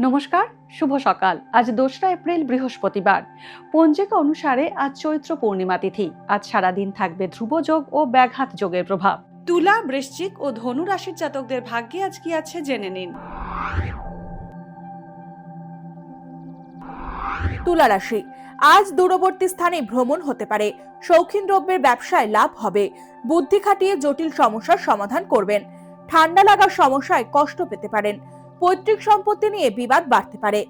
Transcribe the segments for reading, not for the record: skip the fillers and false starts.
নমস্কার, শুভ সকাল। আজ 2রা এপ্রিল বৃহস্পতিবার। পঞ্জিকা অনুসারে আজ চৈত্র পূর্ণিমা তিথি। আজ সারাদিন থাকবে ধ্রুব যোগ ও ব্যাঘাত যোগের প্রভাব। তুলা, বৃশ্চিক ও ধনু রাশির জাতকদের ভাগ্যে আজ কি আছে জেনে নিন। তুলা রাশি, আজ দূরবর্তী স্থানে ভ্রমণ হতে পারে। শৌখিন দ্রব্যের ব্যবসায় লাভ হবে। বুদ্ধি খাটিয়ে জটিল সমস্যার সমাধান করবেন। ঠান্ডা লাগার সমস্যায় কষ্ট পেতে পারেন। পৈতৃক সম্পত্তি নিয়ে বিবাদ বাড়তে পারে।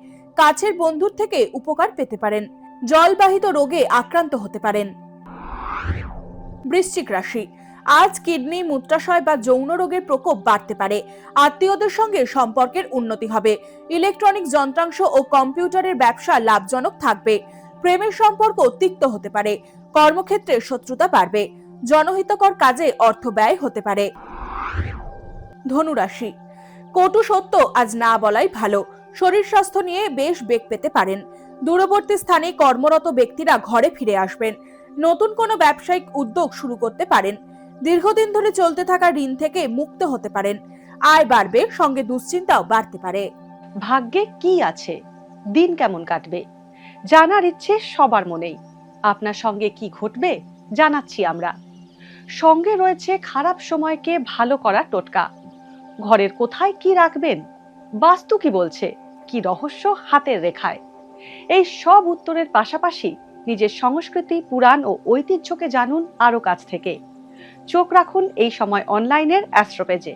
কাছের বন্ধুর থেকে উপকার পেতে পারেন। জলবাহিত রোগে আক্রান্ত হতে পারেন। বৃশ্চিক রাশি, আজ কিডনি, মূত্রাশয় বা যৌন রোগের প্রকোপ বাড়তে পারে। আত্মীয়দের সঙ্গে সম্পর্কের উন্নতি হবে। ইলেকট্রনিক যন্ত্রাংশ ও কম্পিউটারের ব্যবসা লাভজনক থাকবে। প্রেমের সম্পর্ক তিক্ত হতে পারে। কর্মক্ষেত্রে শত্রুতা বাড়বে। জনহিতকর কাজে অর্থ ব্যয় হতে পারে। ধনু রাশি, কটু সত্য আজ না বলাই ভালো। শরীর স্বাস্থ্য নিয়ে বেশ বেগ পেতে পারেন। দূরবর্তী স্থানে কর্মরত ব্যক্তিরা ঘরে ফিরে আসবেন। নতুন কোনো ব্যবসায়িক উদ্যোগ শুরু করতে পারেন। দীর্ঘদিন ধরে চলতে থাকা ঋণ থেকে মুক্ত হতে পারেন। আয় বাড়বে, সঙ্গে দুশ্চিন্তাও বাড়তে পারে। ভাগ্যে কি আছে, দিন কেমন কাটবে, জানার ইচ্ছে সবার মনেই। আপনার সঙ্গে কি ঘটবে জানাচ্ছি আমরা। সঙ্গে রয়েছে খারাপ সময়কে ভালো করার টোটকা। ঘরের কোথায় কি রাখবেন, বাস্তু কি বলছে, কি রহস্য হাতের রেখায়। এই সব উত্তরের পাশাপাশি নিজের সংস্কৃতি, পুরাণ ও ঐতিহ্যকে জানুন আরো কাছ থেকে। চোখ রাখুন এই সময় অনলাইনের অ্যাস্ট্রো পেজে।